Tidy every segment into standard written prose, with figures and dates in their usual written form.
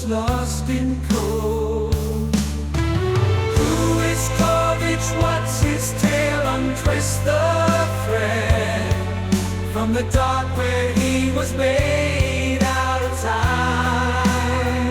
lost in code. Who is Kovich? What's his tale? Untwist the thread from the dark where he was made out of time.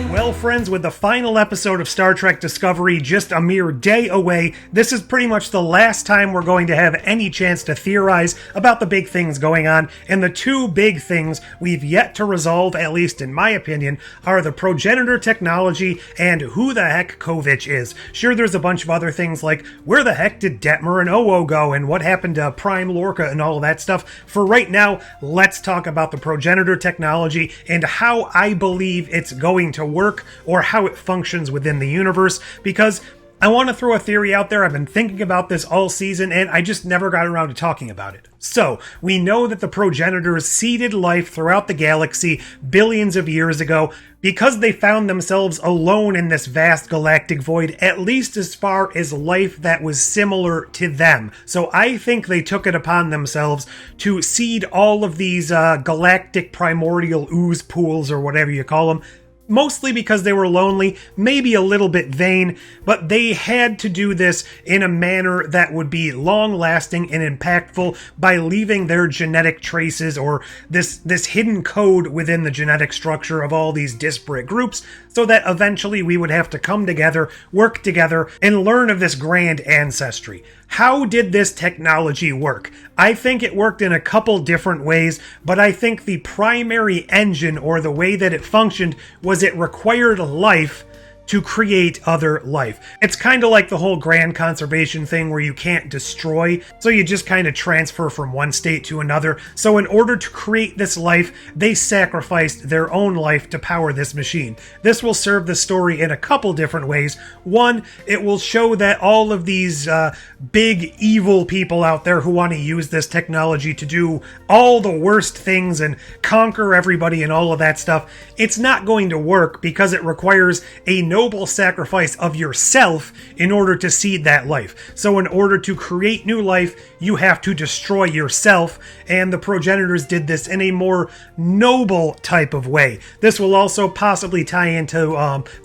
Well, friends, with the final episode of Star Trek Discovery just a mere day away, this is pretty much the last time we're going to have any chance to theorize about the big things going on, and the two big things we've yet to resolve, at least in my opinion, are the Progenitor technology and who the heck Kovich is. Sure, there's a bunch of other things like where the heck did Detmer and Owo go, and what happened to Prime Lorca and all of that stuff. For right now, let's talk about the Progenitor technology and how I believe it's going to work, or how it functions within the universe, because I want to throw a theory out there. I've been thinking about this all season, and I just never got around to talking about it. So, we know that the progenitors seeded life throughout the galaxy billions of years ago because they found themselves alone in this vast galactic void, at least as far as life that was similar to them. So I think they took it upon themselves to seed all of these galactic primordial ooze pools, or whatever you call them, mostly because they were lonely, maybe a little bit vain, but they had to do this in a manner that would be long-lasting and impactful by leaving their genetic traces, or this hidden code within the genetic structure of all these disparate groups, so that eventually we would have to come together, work together, and learn of this grand ancestry. How did this technology work? I think it worked in a couple different ways, but I think the primary engine, or the way that it functioned, was it required life to create other life. It's kind of like the whole grand conservation thing where you can't destroy, so you just kind of transfer from one state to another. So in order to create this life, they sacrificed their own life to power this machine. This will serve the story in a couple different ways. One, it will show that all of these big evil people out there who want to use this technology to do all the worst things and conquer everybody and all of that stuff, it's not going to work because it requires a noble sacrifice of yourself in order to seed that life. So in order to create new life, you have to destroy yourself, and the progenitors did this in a more noble type of way. This will also possibly tie into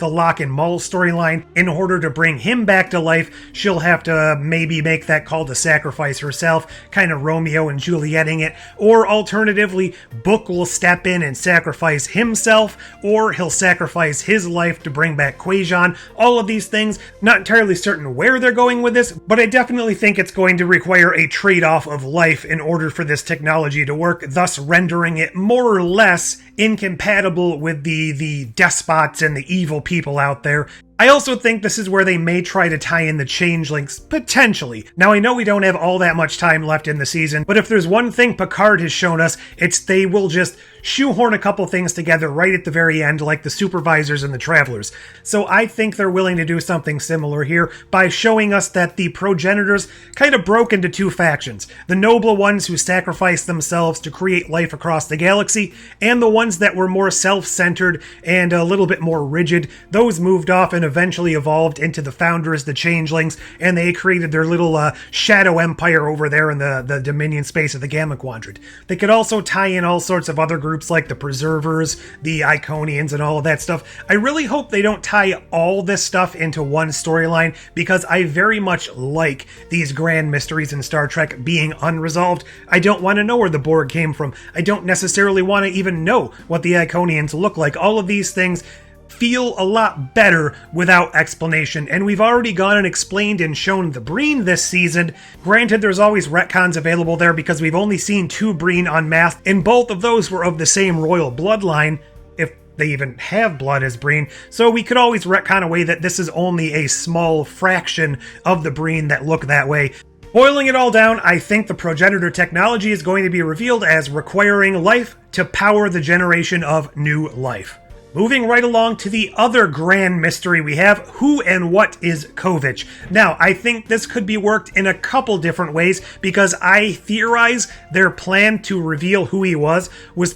the Locke and Mull storyline. In order to bring him back to life, she'll have to maybe make that call to sacrifice herself, kind of Romeo and Julieting it, or alternatively, Book will step in and sacrifice himself, or he'll sacrifice his life to bring back Quajon. All of these things, not entirely certain where they're going with this, but I definitely think it's going to require a trade-off of life in order for this technology to work, thus rendering it more or less incompatible with the despots and the evil people out there. I also think this is where they may try to tie in the changelings, potentially. Now, I know we don't have all that much time left in the season, but if there's one thing Picard has shown us, it's they will just shoehorn a couple things together right at the very end, like the supervisors and the travelers. So I think they're willing to do something similar here by showing us that the progenitors kind of broke into two factions. The nobler ones who sacrificed themselves to create life across the galaxy, and the ones that were more self-centered and a little bit more rigid. Those moved off and eventually evolved into the Founders, the Changelings, and they created their little shadow empire over there in the Dominion space of the Gamma Quadrant. They could also tie in all sorts of other groups like the Preservers, the Iconians, and all of that stuff. I really hope they don't tie all this stuff into one storyline, because I very much like these grand mysteries in Star Trek being unresolved. I don't want to know where the Borg came from. I don't necessarily want to even know what the Iconians look like. All of these things feel a lot better without explanation, and we've already gone and explained and shown the Breen this season. Granted, there's always retcons available there because we've only seen 2 Breen unmasked, and both of those were of the same royal bloodline, if they even have blood as Breen, so we could always retcon away that this is only a small fraction of the Breen that look that way. Boiling it all down, I think the Progenitor technology is going to be revealed as requiring life to power the generation of new life. Moving right along to the other grand mystery we have, who and what is Kovich? Now, I think this could be worked in a couple different ways, because I theorize their plan to reveal who he was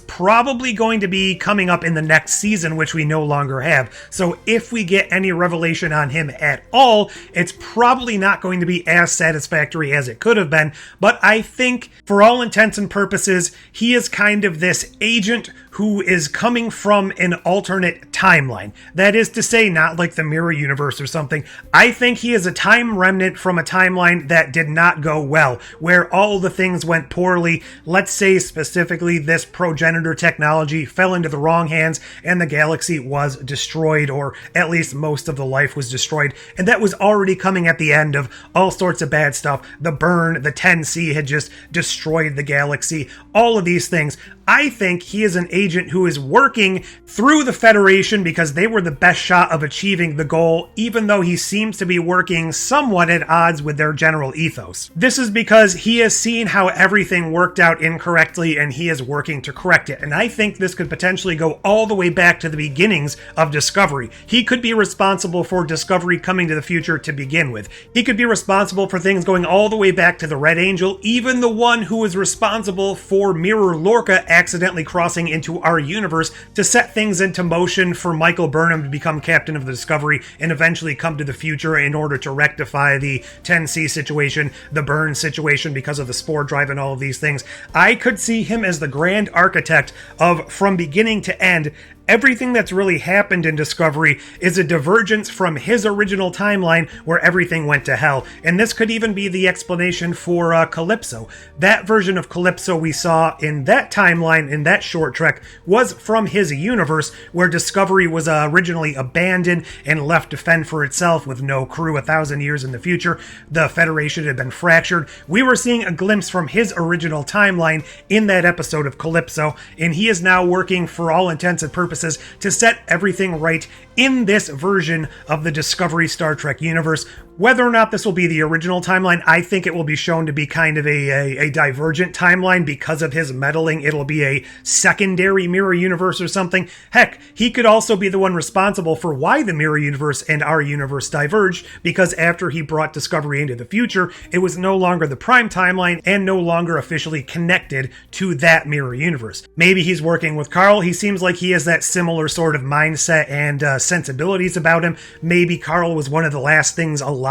probably going to be coming up in the next season, which we no longer have. So if we get any revelation on him at all, it's probably not going to be as satisfactory as it could have been, but I think, for all intents and purposes, he is kind of this agent who is coming from an alternate alternate timeline. That is to say, not like the mirror universe or something. I think he is a time remnant from a timeline that did not go well, where all the things went poorly. Let's say specifically this progenitor technology fell into the wrong hands and the galaxy was destroyed, or at least most of the life was destroyed. And that was already coming at the end of all sorts of bad stuff. The burn, the 10C had just destroyed the galaxy, all of these things. I think he is an agent who is working through the Federation because they were the best shot of achieving the goal, even though he seems to be working somewhat at odds with their general ethos. This is because he has seen how everything worked out incorrectly and he is working to correct it. And I think this could potentially go all the way back to the beginnings of Discovery. He could be responsible for Discovery coming to the future to begin with. He could be responsible for things going all the way back to the Red Angel, even the one who was responsible for Mirror Lorca accidentally crossing into our universe to set things into motion for Michael Burnham to become captain of the Discovery and eventually come to the future in order to rectify the 10C situation, the burn situation because of the spore drive and all of these things. I could see him as the grand architect of, from beginning to end, everything that's really happened in Discovery is a divergence from his original timeline where everything went to hell. And this could even be the explanation for Calypso. That version of Calypso we saw in that timeline, in that short trek, was from his universe, where Discovery was originally abandoned and left to fend for itself with no crew 1,000 years in the future. The Federation had been fractured. We were seeing a glimpse from his original timeline in that episode of Calypso, and he is now working, for all intents and purposes, to set everything right in this version of the Discovery Star Trek universe. Whether or not this will be the original timeline, I think it will be shown to be kind of a divergent timeline because of his meddling. It'll be a secondary mirror universe or something. Heck, he could also be the one responsible for why the mirror universe and our universe diverged, because after he brought Discovery into the future, it was no longer the prime timeline and no longer officially connected to that mirror universe. Maybe he's working with Carl. He seems like he has that similar sort of mindset and sensibilities about him. Maybe Carl was one of the last things alive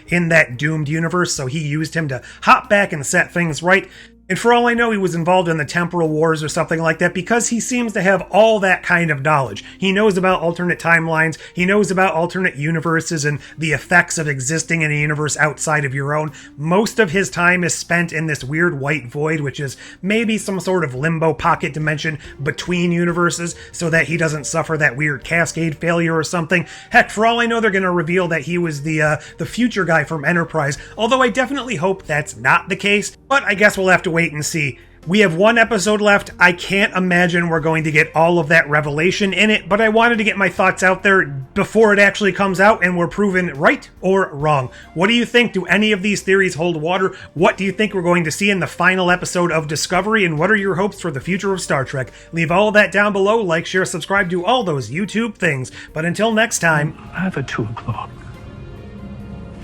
in that doomed universe, so he used him to hop back and set things right. And for all I know, he was involved in the temporal wars or something like that, because he seems to have all that kind of knowledge. He knows about alternate timelines, he knows about alternate universes and the effects of existing in a universe outside of your own. Most of his time is spent in this weird white void, which is maybe some sort of limbo pocket dimension between universes, so that he doesn't suffer that weird cascade failure or something. Heck, for all I know, they're going to reveal that he was the future guy from Enterprise, although I definitely hope that's not the case, but I guess we'll have to wait and see. We have one episode left. I can't imagine we're going to get all of that revelation in it, but I wanted to get my thoughts out there before it actually comes out and we're proven right or wrong. What do you think? Do any of these theories hold water? What do you think we're going to see in the final episode of Discovery, and what are your hopes for the future of Star Trek? Leave all of that down below. Like, share, subscribe, do all those YouTube things. But until next time, I have a 2 o'clock.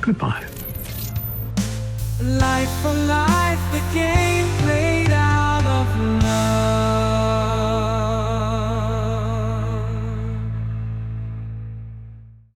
Goodbye. Life for life.